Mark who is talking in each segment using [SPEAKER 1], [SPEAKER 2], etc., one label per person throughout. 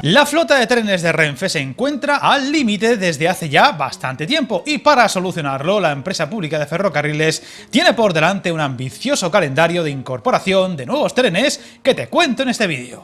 [SPEAKER 1] La flota de trenes de Renfe se encuentra al límite desde hace ya bastante tiempo y para solucionarlo la empresa pública de ferrocarriles tiene por delante un ambicioso calendario de incorporación de nuevos trenes que te cuento en este vídeo.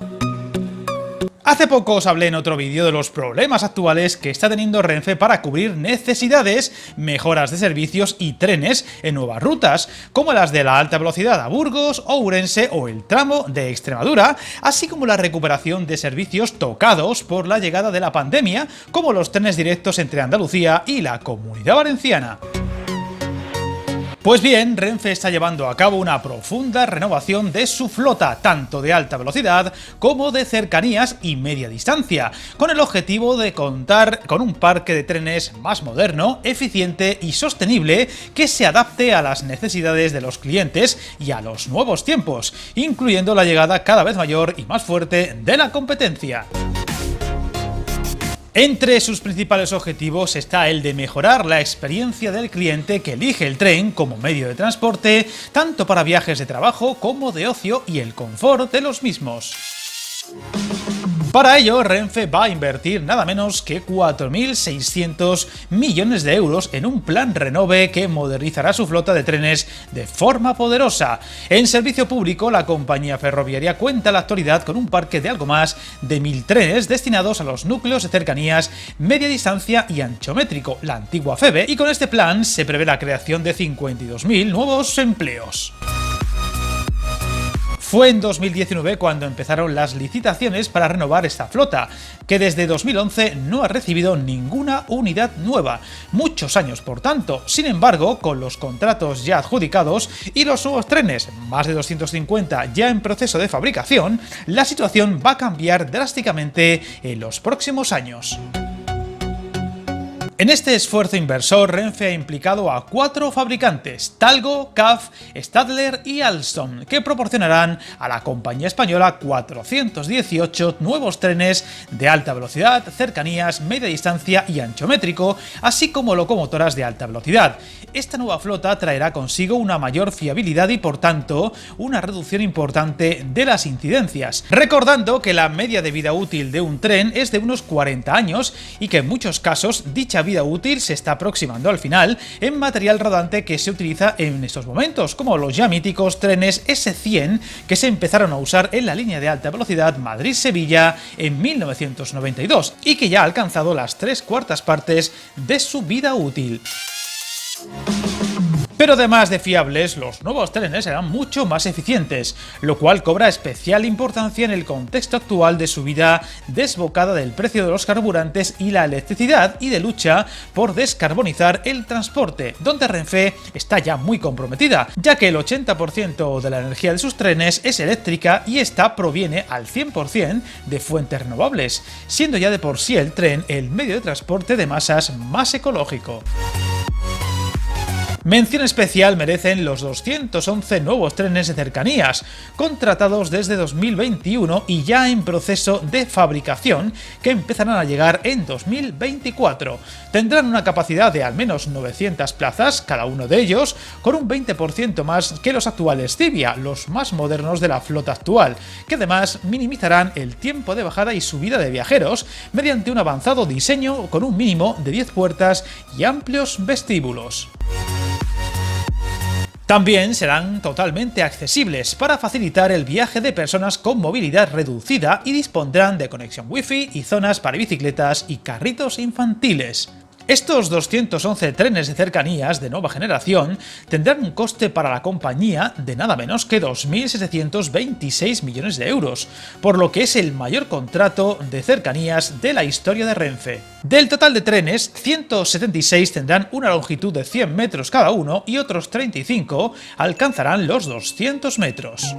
[SPEAKER 1] Hace poco os hablé en otro vídeo de los problemas actuales que está teniendo Renfe para cubrir necesidades, mejoras de servicios y trenes en nuevas rutas, como las de la alta velocidad a Burgos, Ourense o el tramo de Extremadura, así como la recuperación de servicios tocados por la llegada de la pandemia, como los trenes directos entre Andalucía y la Comunidad Valenciana. Pues bien, Renfe está llevando a cabo una profunda renovación de su flota, tanto de alta velocidad como de cercanías y media distancia, con el objetivo de contar con un parque de trenes más moderno, eficiente y sostenible que se adapte a las necesidades de los clientes y a los nuevos tiempos, incluyendo la llegada cada vez mayor y más fuerte de la competencia. Entre sus principales objetivos está el de mejorar la experiencia del cliente que elige el tren como medio de transporte, tanto para viajes de trabajo como de ocio y el confort de los mismos. Para ello, Renfe va a invertir nada menos que 4.600 millones de euros en un plan Renove que modernizará su flota de trenes de forma poderosa. En servicio público, la compañía ferroviaria cuenta en la actualidad con un parque de algo más de 1.000 trenes destinados a los núcleos de cercanías, media distancia y anchométrico, la antigua FEVE, y con este plan se prevé la creación de 52.000 nuevos empleos. Fue en 2019 cuando empezaron las licitaciones para renovar esta flota, que desde 2011 no ha recibido ninguna unidad nueva, muchos años por tanto. Sin embargo, con los contratos ya adjudicados y los nuevos trenes, más de 250 ya en proceso de fabricación, la situación va a cambiar drásticamente en los próximos años. En este esfuerzo inversor, Renfe ha implicado a 4 fabricantes, Talgo, CAF, Stadler y Alstom, que proporcionarán a la compañía española 418 nuevos trenes de alta velocidad, cercanías, media distancia y anchométrico, así como locomotoras de alta velocidad. Esta nueva flota traerá consigo una mayor fiabilidad y, por tanto, una reducción importante de las incidencias, recordando que la media de vida útil de un tren es de unos 40 años y que en muchos casos dicha vida útil se está aproximando al final en material rodante que se utiliza en estos momentos, como los ya míticos trenes S100 que se empezaron a usar en la línea de alta velocidad Madrid-Sevilla en 1992 y que ya ha alcanzado las 3/4 partes de su vida útil. Pero además de fiables, los nuevos trenes serán mucho más eficientes, lo cual cobra especial importancia en el contexto actual de subida desbocada del precio de los carburantes y la electricidad y de lucha por descarbonizar el transporte, donde Renfe está ya muy comprometida, ya que el 80% de la energía de sus trenes es eléctrica y esta proviene al 100% de fuentes renovables, siendo ya de por sí el tren el medio de transporte de masas más ecológico. Mención especial merecen los 211 nuevos trenes de cercanías, contratados desde 2021 y ya en proceso de fabricación, que empezarán a llegar en 2024. Tendrán una capacidad de al menos 900 plazas, cada uno de ellos, con un 20% más que los actuales Civia, los más modernos de la flota actual, que además minimizarán el tiempo de bajada y subida de viajeros mediante un avanzado diseño con un mínimo de 10 puertas y amplios vestíbulos. También serán totalmente accesibles para facilitar el viaje de personas con movilidad reducida y dispondrán de conexión Wi-Fi y zonas para bicicletas y carritos infantiles. Estos 211 trenes de cercanías de nueva generación tendrán un coste para la compañía de nada menos que 2.726 millones de euros, por lo que es el mayor contrato de cercanías de la historia de Renfe. Del total de trenes, 176 tendrán una longitud de 100 metros cada uno y otros 35 alcanzarán los 200 metros.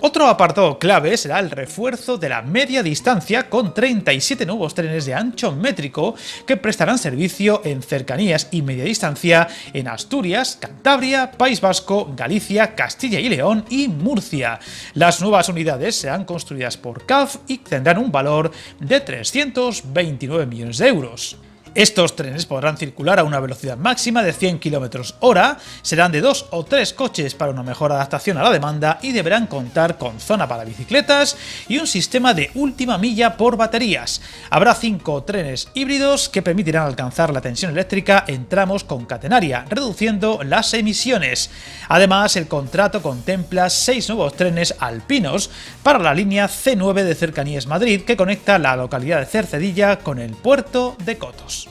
[SPEAKER 1] Otro apartado clave será el refuerzo de la media distancia con 37 nuevos trenes de ancho métrico que prestarán servicio en cercanías y media distancia en Asturias, Cantabria, País Vasco, Galicia, Castilla y León y Murcia. Las nuevas unidades serán construidas por CAF y tendrán un valor de 329 millones de euros. Estos trenes podrán circular a una velocidad máxima de 100 km/h, serán de 2 o 3 coches para una mejor adaptación a la demanda y deberán contar con zona para bicicletas y un sistema de última milla por baterías. Habrá 5 trenes híbridos que permitirán alcanzar la tensión eléctrica en tramos con catenaria, reduciendo las emisiones. Además, el contrato contempla 6 nuevos trenes alpinos para la línea C9 de Cercanías Madrid, que conecta la localidad de Cercedilla con el puerto de Cotos.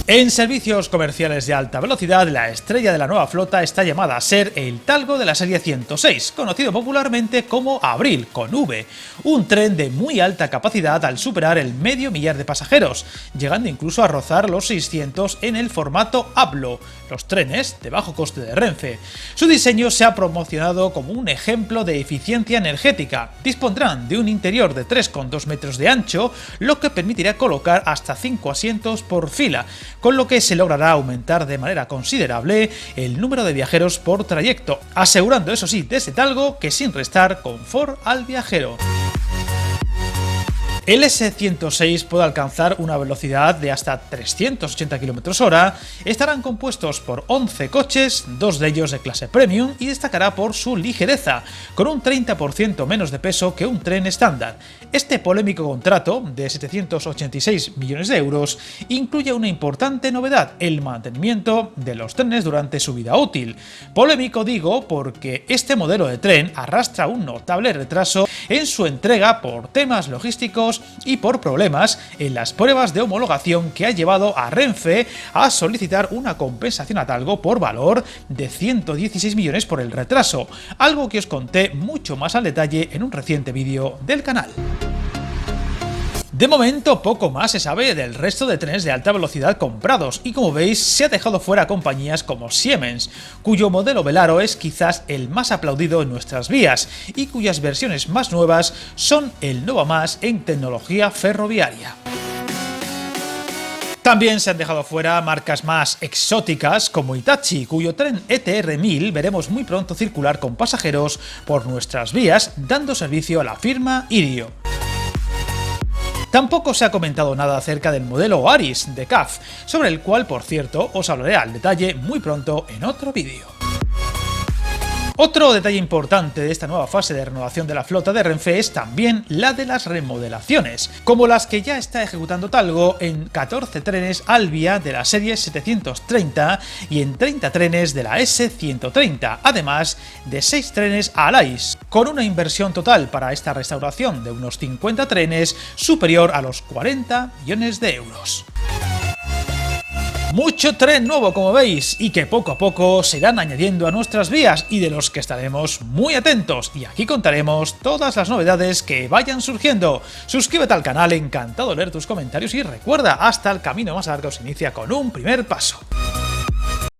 [SPEAKER 1] En servicios comerciales de alta velocidad, la estrella de la nueva flota está llamada a ser el Talgo de la serie 106, conocido popularmente como Abril, con V, un tren de muy alta capacidad al superar el medio millar de pasajeros, llegando incluso a rozar los 600 en el formato Ablo, los trenes de bajo coste de Renfe. Su diseño se ha promocionado como un ejemplo de eficiencia energética. Dispondrán de un interior de 3,2 metros de ancho, lo que permitirá colocar hasta 5 asientos por fila, con lo que se logrará aumentar de manera considerable el número de viajeros por trayecto, asegurando eso sí desde Talgo que sin restar confort al viajero. El S106 puede alcanzar una velocidad de hasta 380 km/h, estarán compuestos por 11 coches, 2 de ellos de clase premium, y destacará por su ligereza, con un 30% menos de peso que un tren estándar. Este polémico contrato, de 786 millones de euros, incluye una importante novedad: el mantenimiento de los trenes durante su vida útil. Polémico digo porque este modelo de tren arrastra un notable retraso en su entrega por temas logísticos y por problemas en las pruebas de homologación, que ha llevado a Renfe a solicitar una compensación a Talgo por valor de 116 millones por el retraso, algo que os conté mucho más al detalle en un reciente vídeo del canal. De momento, poco más se sabe del resto de trenes de alta velocidad comprados, y como veis se ha dejado fuera compañías como Siemens, cuyo modelo Velaro es quizás el más aplaudido en nuestras vías y cuyas versiones más nuevas son el Nova Más en tecnología ferroviaria. También se han dejado fuera marcas más exóticas como Hitachi, cuyo tren ETR 1000 veremos muy pronto circular con pasajeros por nuestras vías, dando servicio a la firma Irio. Tampoco se ha comentado nada acerca del modelo Aris de CAF, sobre el cual, por cierto, os hablaré al detalle muy pronto en otro vídeo. Otro detalle importante de esta nueva fase de renovación de la flota de Renfe es también la de las remodelaciones, como las que ya está ejecutando Talgo en 14 trenes Alvia de la serie 730 y en 30 trenes de la S130, además de 6 trenes Alais, con una inversión total para esta restauración de unos 50 trenes superior a los 40 millones de euros. Mucho tren nuevo, como veis, y que poco a poco se irán añadiendo a nuestras vías y de los que estaremos muy atentos, y aquí contaremos todas las novedades que vayan surgiendo. Suscríbete al canal, encantado de leer tus comentarios, y recuerda, hasta el camino más largo se inicia con un primer paso.